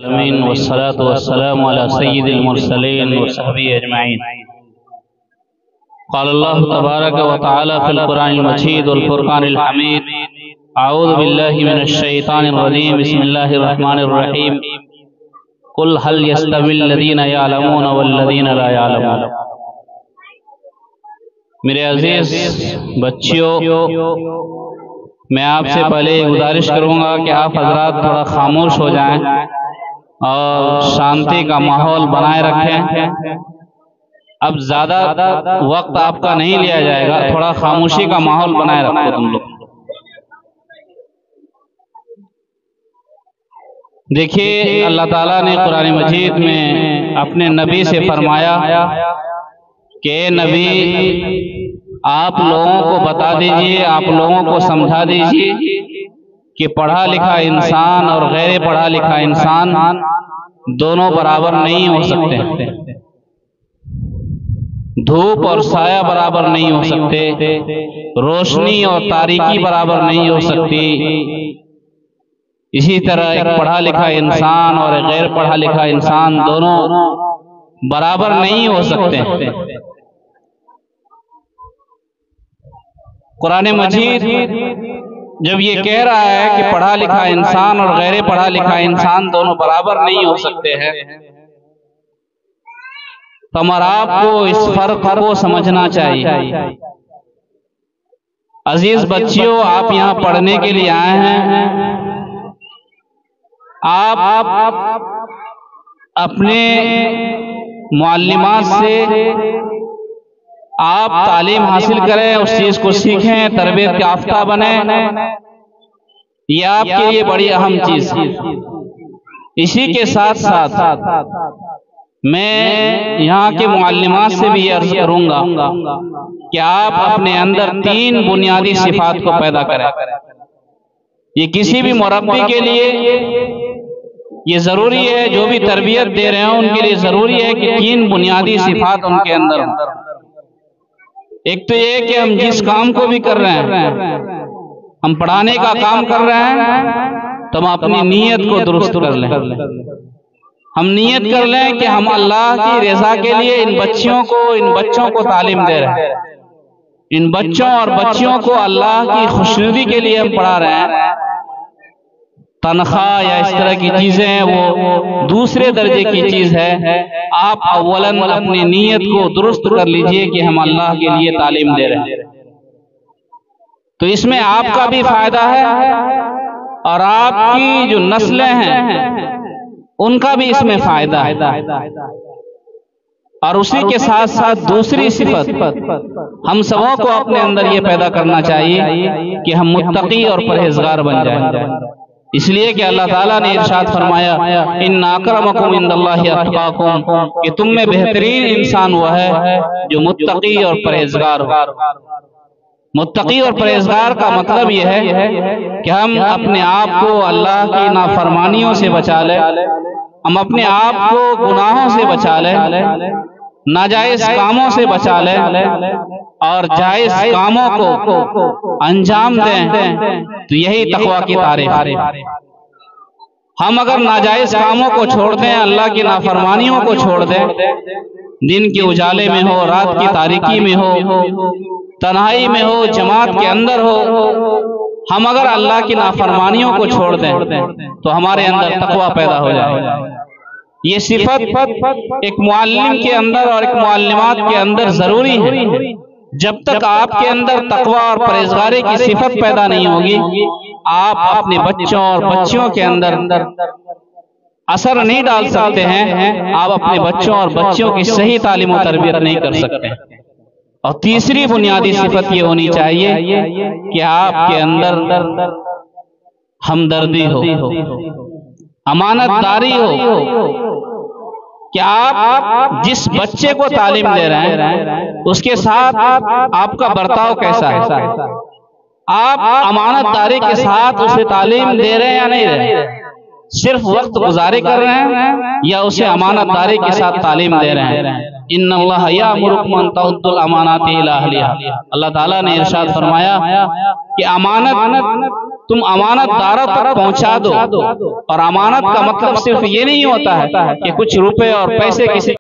आमीन वस्सलातु वस्सलामु अला सय्यिदिल मुरसलीन व सहबिहि अजमाइन। क़ाल अल्लाहु तबारक व तआला फ़िल क़ुरानिल मजीद वल फ़ुरक़ानिल हमीद। अऊज़ु बिल्लाहि मिनश शैतानिर रजीम। बिस्मिल्लाहिर रहमानिर रहीम। कुल हल यस्तविल लज़ीना यअलमून वल लज़ीना ला यअलमून। मेरे अजीज बच्चियों, मैं आपसे पहले गुजारिश करूंगा कि आप हजरात थोड़ा खामोश हो जाएं और शांति का माहौल बनाए रखें। अब ज्यादा वक्त आपका नहीं लिया जाएगा, थोड़ा खामोशी का माहौल बनाए रखो तुम लोग। देखिए, अल्लाह ताला ने कुरान मजीद में अपने नबी से फरमाया कि नबी आप लोगों को बता दीजिए, आप लोगों को समझा दीजिए कि पढ़ा लिखा इंसान और गैर पढ़ा लिखा इंसान दोनों बराबर नहीं हो सकते। धूप और साया बराबर नहीं हो सकते, रोशनी और तारीकी बराबर नहीं हो सकती। इसी तरह एक पढ़ा लिखा इंसान और एक गैर पढ़ा लिखा इंसान दोनों बराबर नहीं हो सकते। कुरान मजीद जब ये कह रहा है कि पढ़ा लिखा इंसान और गैर पढ़ा लिखा इंसान दोनों बराबर नहीं हो सकते हैं, तो हमारा आपको इस फर्क को समझना चाहिए। अजीज बच्चियों, आप यहाँ पढ़ने के लिए आए हैं। आप अपने मुअल्लिमात से आप तालीम हासिल करें, उस चीज को सीखें, तरबियत याफ्ता बने। यह आपके लिए बड़ी अहम चीज है। इसी के साथ साथ मैं यहाँ के मुअल्लिमात से भी अर्ज करूंगा कि आप अपने अंदर 3 बुनियादी सिफात को पैदा करें। ये किसी भी मुरब्बी के लिए ये जरूरी है, जो भी तरबियत दे रहे हैं उनके लिए जरूरी है कि 3 बुनियादी सिफात उनके अंदर हो। एक तो ये कि हम जिस काम को भी कर रहे हैं, हम पढ़ाने का काम कर रहे हैं, तो हम अपनी नीयत को दुरुस्त कर लें। हम नीयत कर लें कि हम अल्लाह की रज़ा के लिए इन बच्चों को तालीम दे रहे हैं। इन बच्चों और बच्चियों को अल्लाह की खुशनुदी के लिए हम पढ़ा रहे हैं। तनख्वाह या इस तरह की चीजें वो दूसरे दर्जे की चीज है। आप अव्वलन अपनी नीयत को दुरुस्त कर लीजिए कि हम अल्लाह के लिए तालीम दे रहे हैं। तो इसमें आपका भी फायदा है और आपकी जो नस्लें हैं उनका भी इसमें फायदा है। और उसी के साथ साथ दूसरी सिफत हम सबों को अपने अंदर ये पैदा करना चाहिए कि हम मुत्तकी और परहेजगार बन जाएं। इसलिए कि अल्लाह ताला ने इरशाद फरमाया, इन्ना अक्रमकुम इंदल्लाहि अत्काकुम, कि तुम में बेहतरीन इंसान वह है जो मुत्तकी और परहेजगार हो। मुत्तकी और परहेजगार का मतलब यह है कि हम अपने आप को अल्लाह की नाफरमानियों से बचा लें, हम अपने आप को गुनाहों से बचा लें, नाजायज कामों से बचा लें और जायज कामों को अंजाम दें। तो यही तकवा की तारीफ है। हम अगर नाजायज कामों को छोड़ दें, अल्लाह की नाफरमानियों को छोड़ दें, दिन के उजाले में हो, रात की तारीकी में हो, तन्हाई में हो, जमात के अंदर हो, हम अगर अल्लाह की नाफरमानियों को छोड़ दें तो हमारे अंदर तकवा पैदा हो जाएगा। ये सिफत एक मुअल्लिम के अंदर और एक मुअल्लिमात के अंदर जरूरी है। जब तक आपके अंदर तकवा और परहेजगारी की सिफत पैदा नहीं होगी, आप अपने बच्चों और बच्चियों के अंदर असर नहीं डाल सकते हैं। आप अपने बच्चों और बच्चियों की सही तालीम और तरबियत नहीं कर सकते। और तीसरी बुनियादी सिफत ये होनी चाहिए कि आपके अंदर हमदर्दी हो, अमानतदारी हो, कि आप जिस बच्चे को तालीम दे रहे हैं उसके साथ आपका बर्ताव कैसा है। आप अमानतदारी के साथ उसे तालीम दे रहे हैं या नहीं दे रहे, सिर्फ वक्त गुजारे कर रहे हैं या उसे अमानतदारी के साथ तालीम दे रहे हैं। इन्नल्लाह यामुरुकुम अन तुअद्दुल अमानाति इला अहलिहा। अल्लाह ताला ने इरशाद फरमाया कि अमानत तुम अमानतदारों तक पहुंचा दो। और अमानत का मतलब सिर्फ ये नहीं होता है कि कुछ रुपए और पैसे किसी